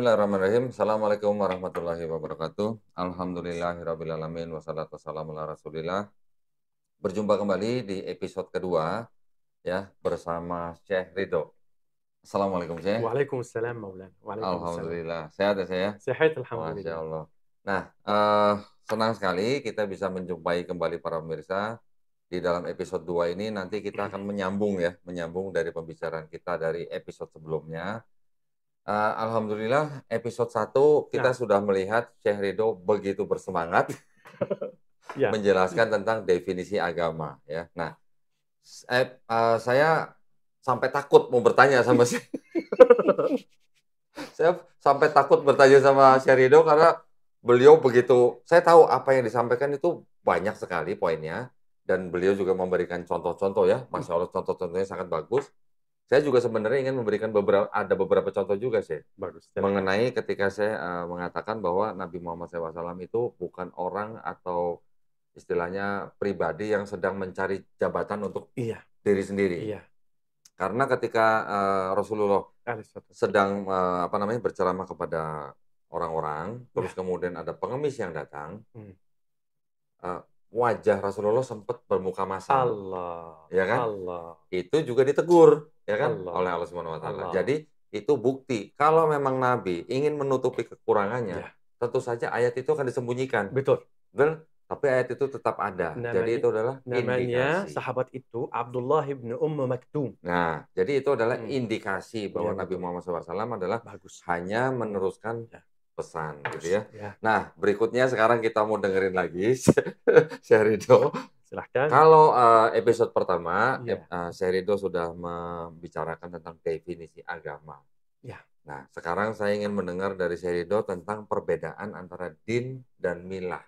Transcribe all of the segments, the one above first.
Bismillahirrahmanirrahim. Assalamualaikum warahmatullahi wabarakatuh. Alhamdulillahirrabbilalamin. Wassalatu wassalamu ala rasulillah. Berjumpa kembali di episode kedua ya bersama Syekh Ridho. Assalamualaikum Syekh. Waalaikumsalam Maulana. Waalaikumsalam. Alhamdulillah. Sehat ya saya? Sehat Masya alhamdulillah. Allah. Nah, senang sekali kita bisa menjumpai kembali para pemirsa. Di dalam episode 2 ini nanti kita akan menyambung dari pembicaraan kita dari episode sebelumnya. Alhamdulillah episode 1 kita Nah, sudah melihat Syekh Ridho begitu bersemangat ya. menjelaskan tentang definisi agama ya. Nah, saya sampai takut mau bertanya sama saya sampai takut bertanya sama Syekh Ridho karena beliau begitu, saya tahu apa yang disampaikan itu banyak sekali poinnya dan beliau juga memberikan contoh-contoh ya. Masya Allah contoh-contohnya sangat bagus. Saya juga sebenarnya ingin memberikan beberapa contoh juga sih Bagus. mengenai ketika saya mengatakan bahwa Nabi Muhammad SAW itu bukan orang atau istilahnya pribadi yang sedang mencari jabatan untuk Iya, diri sendiri. iya. Karena ketika Rasulullah Alhamdulillah. sedang berceramah kepada orang-orang, terus kemudian ada pengemis yang datang, wajah Rasulullah sempat bermuka masam, Allah, ya kan? Allah. Itu juga ditegur, ya kan, Allah. oleh Allah Subhanahu Wa Taala. Allah. Jadi itu bukti kalau memang Nabi ingin menutupi kekurangannya, Ya. tentu saja ayat itu akan disembunyikan, Betul. tapi ayat itu tetap ada. Jadi itu adalah Namanya indikasi. sahabat itu Abdullah ibn Maktum. Nah, jadi itu adalah indikasi bahwa Iya, Nabi betul. Muhammad SAW adalah Bagus. hanya meneruskan Ya. pesan, Bagus. gitu ya. Ya. Nah, berikutnya sekarang kita mau dengerin lagi Syekh Ridho. Silahkan. Kalau episode pertama, Ya. Syekh Ridho sudah membicarakan tentang definisi agama. Ya. Nah, sekarang saya ingin mendengar dari Syekh Ridho tentang perbedaan antara din dan milah.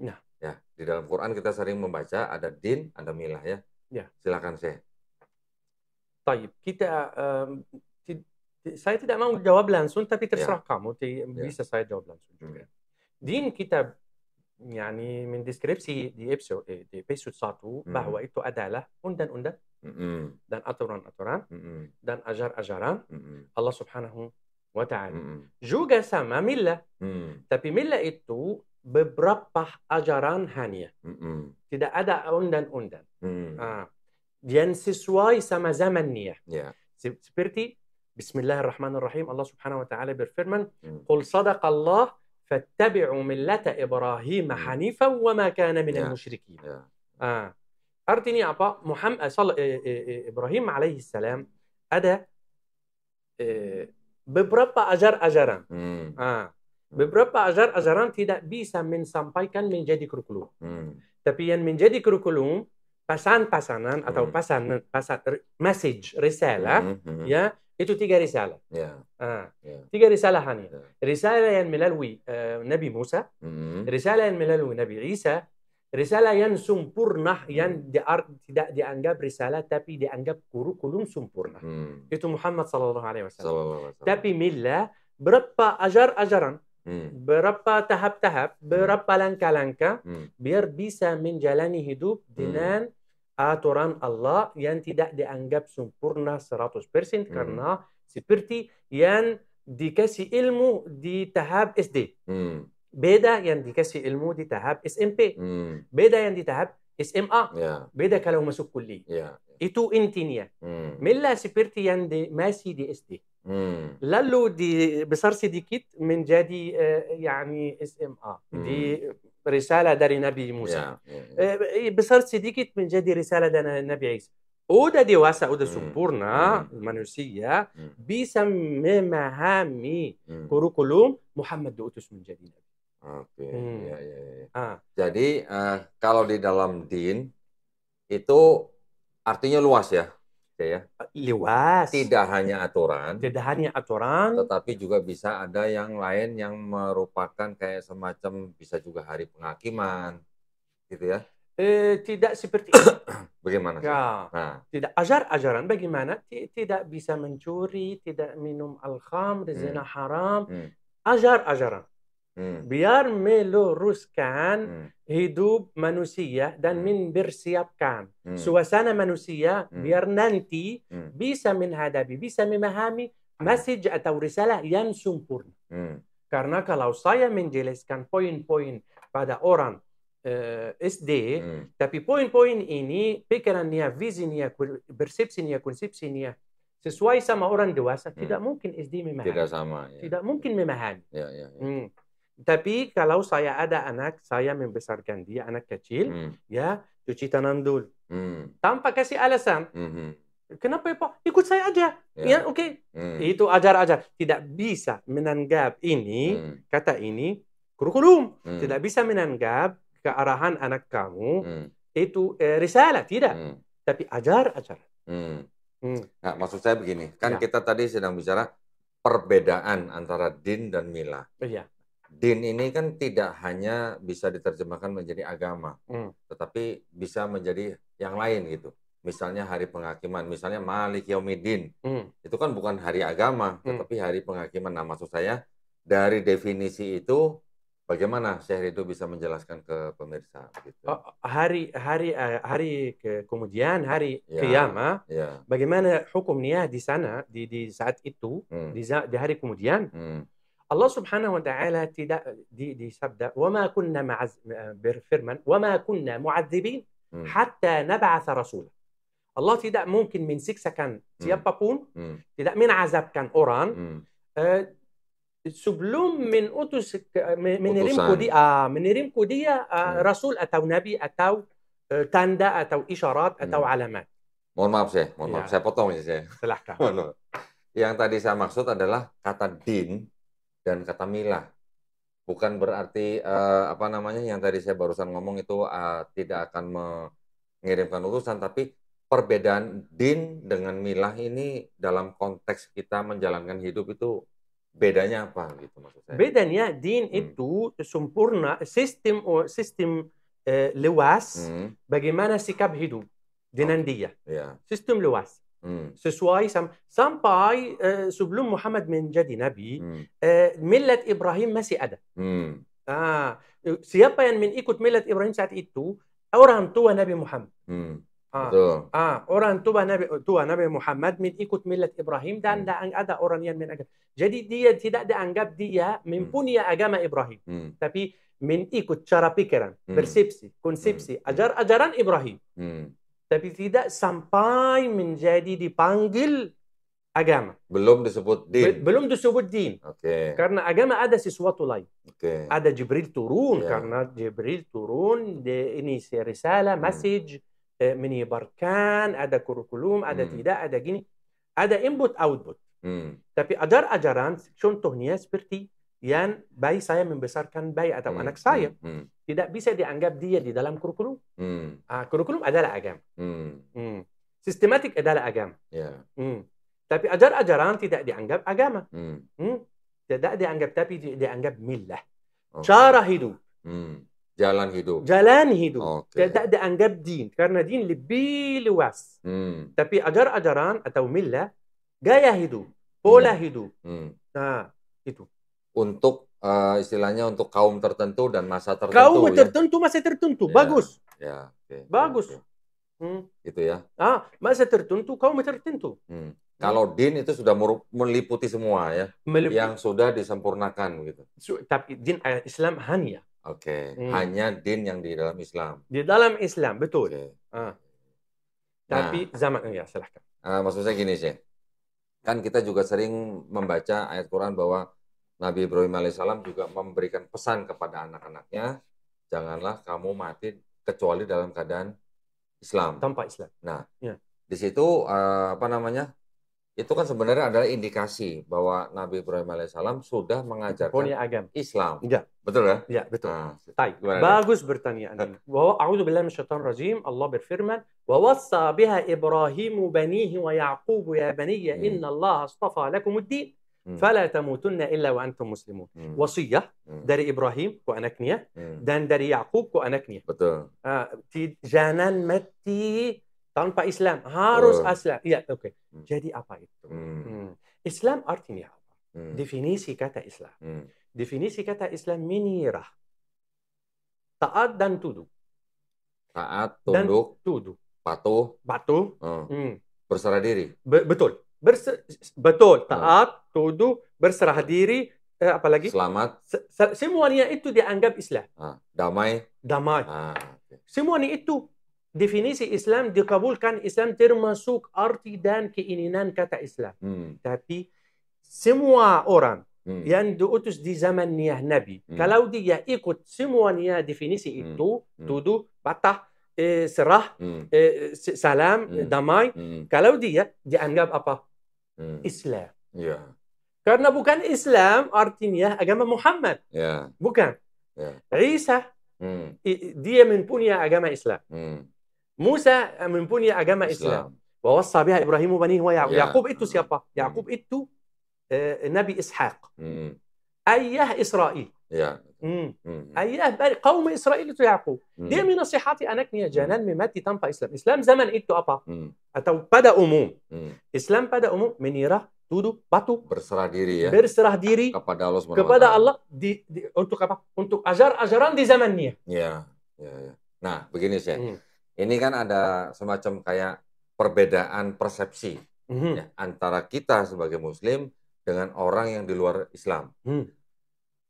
Nah. Ya, di dalam Quran kita sering membaca ada din, ada milah ya. Ya. Silakan Syekh. Baik, saya tidak mau jawab langsung, tapi terserah kamu. Bisa saya jawab langsung juga. Din kita mendeskripsi di episode 1 bahwa itu adalah undang-undang dan aturan-aturan dan ajar-ajaran Allah Subhanahu wa Ta'ala. Juga sama milah. Tapi milah itu beberapa ajaran hanya. Tidak ada undang-undang. Yang sesuai sama zamannya. Seperti Bismillahirrahmanirrahim, Allah Subhanahu wa Ta'ala berfirman, "Qul sadaqallah fattabi'u millata Ibrahim hanifan wa ma kana minal musyrikin." Artinya apa? Ibrahim alaihi salam ada beberapa ajar-ajaran. Beberapa ajar-ajaran tidak bisa menyampaikan menjadi kurikulum. Tapi yang menjadi kurikulum pesan-pesanan atau pesan message, risalah, ya, itu 3 risalah. 3 risalah hanya. Risalah yang melalui Nabi Musa, risalah yang melalui Nabi Isa, risalah yang sempurna, yang tidak dianggap risalah tapi dianggap kurikulum sempurna. Itu Muhammad SAW. Tapi millah berapa ajar-ajaran, berapa tahap-tahap, berapa langkah-langkah biar bisa menjalani hidup dengan aturan Allah yang tidak dianggap sempurna 100% karena seperti yang dikasih ilmu di tahap SD. Beda yang dikasih ilmu di tahap SMP. Beda yang di tahap SMA. Beda kalau masuk kuliah. Itu intinya. Millah seperti yang masih di SD. Lalu besar sedikit menjadi SMA. Di risalah dari Nabi Musa. Besar sedikit menjadi risalah dari Nabi Isa. Udah dewasa, udah sempurna manusia bisa memahami kurikulum Muhammad diutus menjadi Nabi. Oke, Jadi kalau di dalam din itu artinya luas ya. Luas. Tidak hanya aturan. Tidak hanya aturan. Tetapi juga bisa ada yang lain yang merupakan kayak semacam bisa juga hari penghakiman, gitu ya. Tidak seperti itu. Bagaimana? Tidak ajar-ajaran bagaimana? Tidak bisa mencuri, tidak minum al-khamr, zina haram. Ajar-ajaran. Biar meluruskan hidup manusia dan mempersiapkan suasana manusia biar nanti bisa menghadapi, bisa memahami message atau risalah yang sempurna. Karena kalau saya menjelaskan poin-poin pada orang SD, tapi poin-poin ini pikirannya, visinya, persepsinya, konsepsinya sesuai sama orang dewasa, tidak mungkin SD memahami. Tidak sama. Ya. Tidak mungkin memahami. Ya, ya, ya. Tapi kalau saya ada anak, saya membesarkan dia anak kecil, ya cuci tangan dulu, tanpa kasih alasan. Kenapa ya Pak? Ikut saya aja. Ya, oke. Itu ajar-ajar. Tidak bisa menanggap ini, kata ini, kurikulum. Tidak bisa menanggap kearahan anak kamu itu risalah. Tidak. Tapi ajar-ajar. Nah, maksud saya begini. Kan kita tadi sedang bicara perbedaan antara din dan milah. Din ini kan tidak hanya bisa diterjemahkan menjadi agama. Tetapi bisa menjadi yang lain gitu. Misalnya hari penghakiman, misalnya Malik Yaumiddin, itu kan bukan hari agama, tetapi hari penghakiman. Nah, maksud saya dari definisi itu, bagaimana Syekh Ridho bisa menjelaskan ke pemirsa? Gitu. Kemudian hari kiamat, bagaimana hukumnya di sana di saat itu, di hari kemudian? Allah Subhanahu wa taala tidak di sabda, "Wa ma kunna berfirman, wa ma kunna mu'adzibin hatta nab'atha rasul." Allah tidak mungkin mensiksakan siapapun, tidak menazabkan orang sebelum mengirimku dia rasul atau nabi atau tanda atau isyarat atau alamat. Mohon maaf saya potong ya saya. Silahkan. Yang tadi saya maksud adalah kata din dan kata milah. Bukan berarti yang tadi saya barusan ngomong itu tidak akan mengirimkan utusan, tapi perbedaan din dengan milah ini dalam konteks kita menjalankan hidup itu bedanya apa gitu maksud saya? Bedanya din itu sempurna, sistem luas bagaimana sikap hidup dengan dia. Sistem luas. Sesuai sampai sebelum Muhammad menjadi nabi, millat Ibrahim masih ada. Siapa yang mengikut millat Ibrahim saat itu? Orang tua Nabi Muhammad. Orang tua Nabi Muhammad mengikut millat Ibrahim dan ada orang yang menganggap. Jadi dia tidak dianggap dia mempunyai agama Ibrahim, tapi mengikut cara pikiran, persepsi, konsepsi, ajaran Ibrahim. Tapi tidak sampai menjadi dipanggil agama. Belum disebut din. Belum disebut din. Karena agama ada sesuatu lain. Ada Jibril turun, karena Jibril turun ini risalah, message, menyebarkan, ada kurikulum, ada tidak, ada gini, ada input output. Tapi ajar-ajaran contohnya seperti yang bayi saya membesarkan bayi atau anak saya tidak bisa dianggap dia di dalam kurikulum. Kurikulum adalah agama. Sistematik adalah agama. Tapi ajar-ajaran tidak dianggap agama. Tidak dianggap, tapi dianggap milah. Cara hidup. Jalan hidup. Tidak dianggap din. Karena din lebih luas. Tapi ajar-ajaran atau milah, gaya hidup, pola hidup. Nah, itu. Untuk istilahnya untuk kaum tertentu dan masa tertentu. Kaum tertentu, masa tertentu. Bagus. Bagus. Gitu ya. Masa tertentu, kaum tertentu. Kalau din itu sudah meliputi semua ya. Yang sudah disempurnakan gitu. Tapi din Islam hanya. Hanya din yang di dalam Islam. Di dalam Islam, betul. Tapi zaman silahkan. Maksud saya gini sih, kan kita juga sering membaca ayat Quran bahwa Nabi Ibrahim alaihissalam juga memberikan pesan kepada anak-anaknya, janganlah kamu mati kecuali dalam keadaan Islam. Tanpa Islam. Nah, di situ itu kan sebenarnya adalah indikasi bahwa Nabi Ibrahim alaihissalam sudah mengajarkan Islam. Betul ya? Ya, betul. Bagus pertanyaan. Wa a'udzu billahi minasyaitonir rajim. Allah berfirman, "Wa wassa biha Ibrahimu banihi wa Yaqub ya baniyya inna Allah astafa lakumud-din fala tamutunna illa wa antum muslimun." Wasiyah dari Ibrahim ke anaknya dan dari Yaqub ke anaknya. Betul. Jangan mati tanpa Islam, harus Islam. Ya, Jadi apa itu? Islam artinya apa? Definisi kata Islam. Definisi kata Islam menyerah, taat dan tunduk. Taat, tunduk, patuh, berserah diri. Betul. Betul. Taat, tunduk, berserah diri, apalagi selamat, semuanya itu dianggap Islam. Damai. Okay. Semuanya itu definisi Islam dikabulkan. Islam termasuk arti dan keinginan kata Islam. Tapi semua orang yang diutus di zamannya Nabi, kalau dia ikut semuanya definisi itu, tuduh, patah, serah, salam, damai, kalau dia dianggap apa? Islam. Karena bukan Islam artinya agama Muhammad. Bukan. Isa dia mempunyai agama Islam. Musa mempunyai agama Islam. Wawassa biha Ibrahim banihi wa Yaqub. Yaqub itu siapa? Yaqub itu Nabi Ishaq. Ayah Israel. Ayah kaum Israel itu Yaqub. Dia menasihati anaknya jangan mati tanpa Islam. Islam zaman itu apa? Atau pada umum. Islam pada umum menyerah, tuduh, patuh, berserah diri ya. Berserah diri kepada Allah SWT. Kepada Allah untuk apa? Untuk ajaran di zamannya. Ya. Nah, begini sih. Ini kan ada semacam kayak perbedaan persepsi ya, antara kita sebagai Muslim dengan orang yang di luar Islam.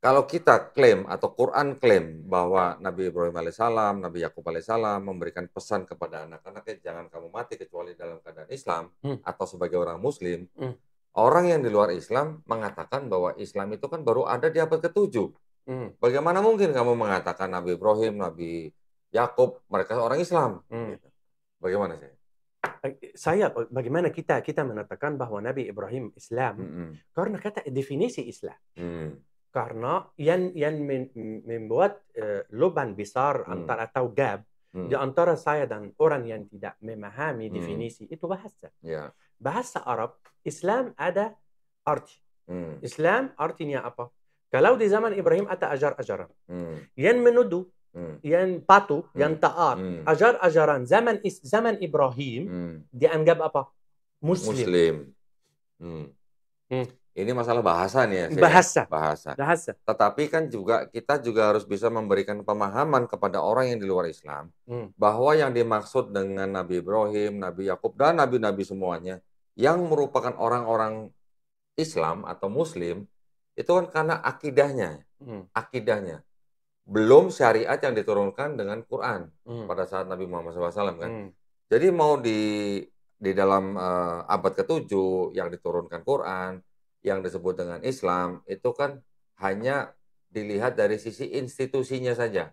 Kalau kita klaim atau Quran klaim bahwa Nabi Ibrahim alaihissalam, Nabi Yakub alaihissalam memberikan pesan kepada anak-anaknya jangan kamu mati kecuali dalam keadaan Islam atau sebagai orang Muslim, orang yang di luar Islam mengatakan bahwa Islam itu kan baru ada di abad ke-7. Bagaimana mungkin kamu mengatakan Nabi Ibrahim, Nabi Yakub mereka orang Islam? Bagaimana sih? Bagaimana kita mengatakan bahwa Nabi Ibrahim Islam? Karena kata definisi Islam. Karena yang membuat lubang besar antara atau gap di antara saya dan orang yang tidak memahami definisi itu bahasa. Bahasa Arab, Islam ada arti. Islam artinya apa? Kalau di zaman Ibrahim ada ajar-ajaran. Yang menuduh, yang patuh, yang taat, ajar-ajaran zaman Ibrahim dianggap apa? Muslim. Ini masalah bahasa nih ya. Bahasa. Tetapi kan kita juga harus bisa memberikan pemahaman kepada orang yang di luar Islam bahwa yang dimaksud dengan Nabi Ibrahim, Nabi Yakub dan nabi-nabi semuanya yang merupakan orang-orang Islam atau Muslim itu kan karena akidahnya. Belum syariat yang diturunkan dengan Quran pada saat Nabi Muhammad SAW kan. Jadi mau di dalam abad ke-7 yang diturunkan Quran yang disebut dengan Islam itu kan hanya dilihat dari sisi institusinya saja.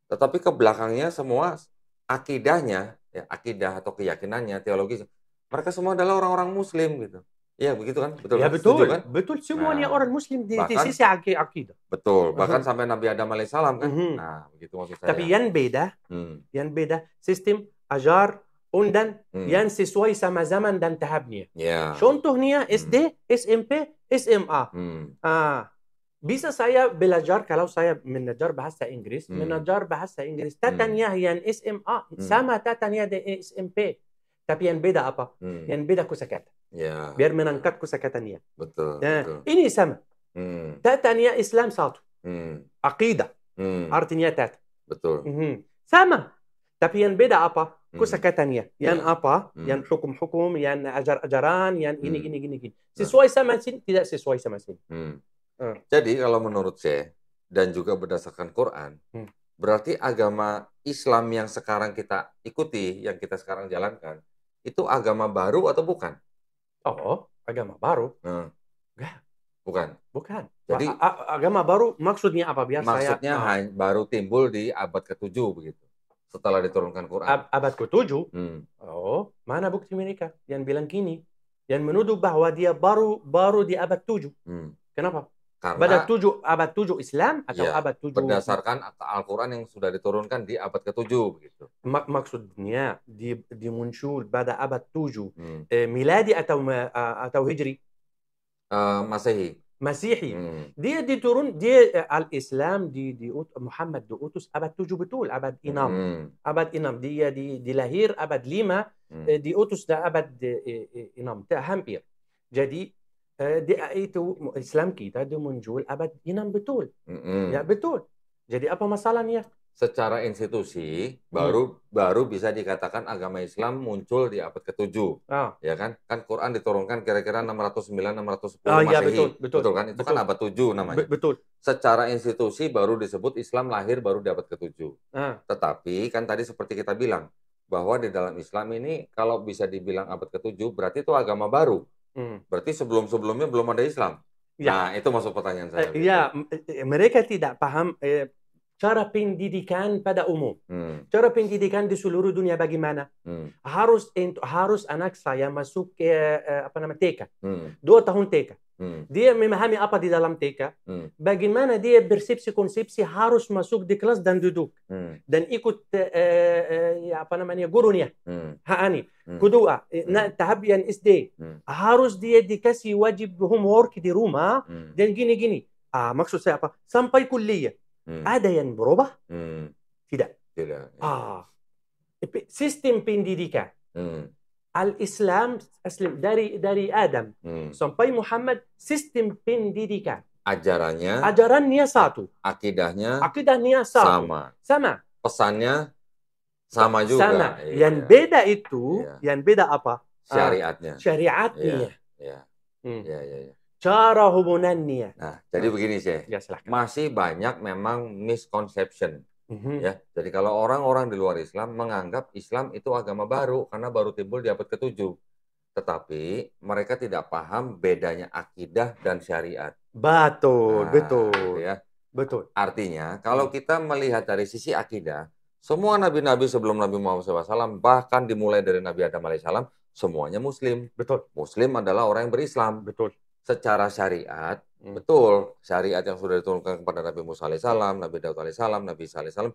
Tetapi ke belakangnya semua akidahnya, ya, akidah atau keyakinannya, teologis, mereka semua adalah orang-orang Muslim gitu. Ya begitu kan? Betul. Ya kan? betul. Setuju, kan? Betul semuanya orang Muslim di sisi akidah. Betul. Bahkan sampai Nabi Adam alaihissalam kan. Nah, begitu maksud saya. Tapi yang beda sistem ajar undan yang sesuai sama zaman dan tahapnya. Contohnya SD, SMP, SMA. Bisa saya belajar kalau saya mengajar bahasa Inggris, tatanya yang SMA sama tatanya di SMP. Tapi yang beda apa? Yang beda kosakata. Biar menangkap kosakatanya. Betul. Ini sama. Tatanya Islam satu. Aqidah. Artinya tat. Betul. Sama. Tapi yang beda apa? Kosakatanya. Yang apa? Yang hukum-hukum, yang ajar-ajaran, yang ini. Sesuai sama sini, tidak sesuai sama sini. Jadi kalau menurut saya, dan juga berdasarkan Quran, berarti agama Islam yang sekarang kita ikuti, yang kita sekarang jalankan, itu agama baru atau bukan? Oh, agama baru? Bukan. Jadi agama baru maksudnya apa? Maksudnya baru timbul di abad ke-7 begitu. Setelah diturunkan Quran. Abad ke-7? Oh, mana bukti mereka yang bilang gini? Yang menuduh bahwa dia baru di abad 7. Kenapa? Karena abad 7 Islam atau abad 7? Berdasarkan Al-Quran yang sudah diturunkan di abad ke-7 begitu. Maksudnya dimuncul pada abad 7 miladi atau hijri? Masihi. Dia diturun, al-Islam Muhammad diutus abad 7 betul, abad 6. Abad 6 dia dilahir abad 5, diutus abad 6 hampir. Jadi itu Islam kita dia muncul abad 6 betul. Ya betul. Jadi apa masalahnya? secara institusi baru bisa dikatakan agama Islam muncul di abad ke-7. Ya kan? Kan Quran diturunkan kira-kira 609 610 Masehi. Ya, betul Kan? Itu kan abad 7 namanya. Betul. Secara institusi baru disebut Islam lahir baru di abad ke-7. Tetapi kan tadi seperti kita bilang bahwa di dalam Islam ini kalau bisa dibilang abad ke-7 berarti itu agama baru. Berarti sebelum-sebelumnya belum ada Islam. Nah, itu masuk pertanyaan saya. Ya, mereka tidak paham cara pendidikan pada umum. Cara pendidikan di seluruh dunia bagaimana? Harus anak saya masuk ke TK. 2 tahun TK. Dia memahami apa di dalam TK. Bagaimana dia bersepsi-konsepsi harus masuk di kelas dan duduk. Dan ikut gurunya. Kedua, tahap yang SD. Harus dia dikasih wajib homework di rumah. Dan gini-gini. Maksud saya apa? Sampai kuliah. Ada yang berubah? Tidak. Sistem pendidikan. Al-Islam dari Adam sampai Muhammad, sistem pendidikan. Ajarannya satu. Akidahnya satu. Sama. Pesannya sama juga. Sama. Yang beda itu, yang beda apa? Syariatnya. Iya. Cara hubungannya. Nah, jadi begini sih. Ya, masih banyak memang misconception. Ya, jadi kalau orang-orang di luar Islam menganggap Islam itu agama baru karena baru timbul di abad ke-7. Tetapi mereka tidak paham bedanya akidah dan syariat. Betul. Ya. Betul. Artinya, kalau kita melihat dari sisi akidah, semua nabi-nabi sebelum Nabi Muhammad SAW, bahkan dimulai dari Nabi Adam AS, semuanya Muslim. Betul. Muslim adalah orang yang berislam. Betul. Secara syariat, betul, syariat yang sudah diturunkan kepada Nabi Musa alaihissalam, Nabi Daud alaihissalam, Nabi Isa alaihissalam,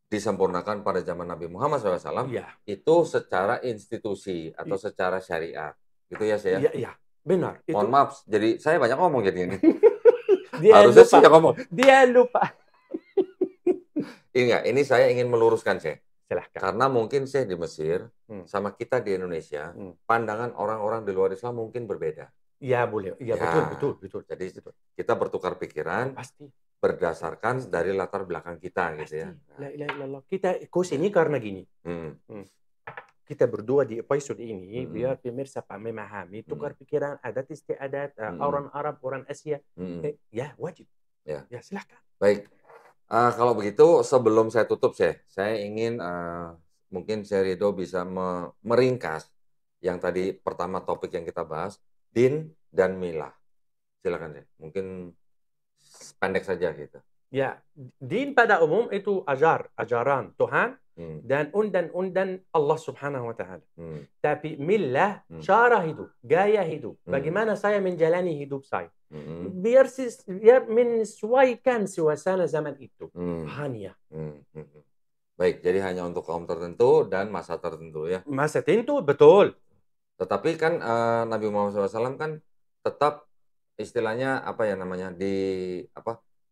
disempurnakan pada zaman Nabi Muhammad SAW, itu secara institusi atau secara syariat. Gitu ya, saya? Iya, benar. Mohon maaf, jadi saya banyak ngomong jadi ini. Harusnya sih ngomong. Dia lupa. Ini saya ingin meluruskan, saya. Silahkan. Karena mungkin saya di Mesir, sama kita di Indonesia, pandangan orang-orang di luar Islam mungkin berbeda. Ya, boleh. Ya, betul. Jadi kita bertukar pikiran pasti berdasarkan dari latar belakang kita pasti. Gitu ya. La ilaha illallah. Kita ini karena gini. Kita berdua di episode ini biar pemirsa memahami tukar pikiran adat istiadat orang Arab, orang Asia. Ya, wajib. Ya, silahkan. Baik. Kalau begitu sebelum saya tutup saya ingin mungkin Ridho bisa meringkas yang tadi pertama topik yang kita bahas. Din dan milah. Silakan ya. Mungkin pendek saja gitu. Ya, din pada umum itu ajaran Tuhan dan undan Allah Subhanahu wa taala. Tapi milah cara hidup, gaya hidup. Bagaimana saya menjalani hidup saya. Biar menyesuaikan suasana zaman itu. Hanya. Baik, jadi hanya untuk kaum tertentu dan masa tertentu ya. Masa tertentu, betul. Tetapi kan Nabi Muhammad SAW kan tetap istilahnya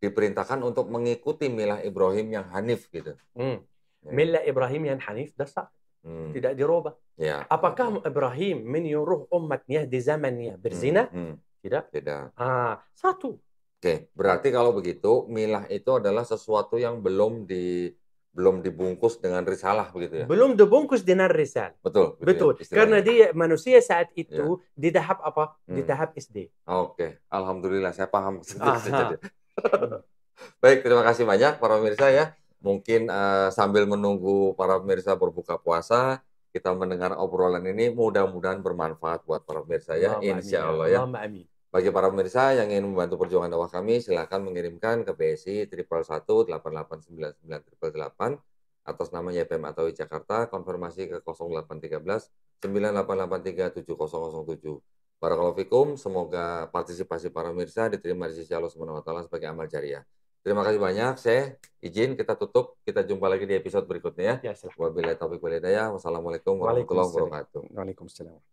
diperintahkan untuk mengikuti milah Ibrahim yang hanif gitu. Milah Ibrahim yang hanif dasar tidak dirubah. Ya. Apakah Ibrahim menyuruh umatnya di zamannya berzina? Tidak. Satu. Oke, berarti kalau begitu milah itu adalah sesuatu yang belum dibungkus dengan risalah begitu ya? Belum dibungkus dengan risalah. Betul. Ya, karena dia manusia saat itu di tahap apa? Di tahap SD. Oke, alhamdulillah saya paham. Baik, terima kasih banyak para pemirsa ya. Mungkin sambil menunggu para pemirsa berbuka puasa, kita mendengar obrolan ini mudah-mudahan bermanfaat buat para pemirsa ya. Insya Allah ya. Bagi para pemirsa yang ingin membantu perjuangan dakwah kami, silakan mengirimkan ke BSI 111 8899 888 atas nama YPM atau Jakarta, konfirmasi ke 0813 9883 7007. Barakallahu fikum, semoga partisipasi para pemirsa diterima di sisi Allah Subhanahu wa taala sebagai amal jariah. Terima kasih banyak. Saya izin kita tutup, kita jumpa lagi di episode berikutnya ya. Wabillahi taufiq wal hidayah. Wassalamualaikum warahmatullahi wabarakatuh. Waalaikumsalam.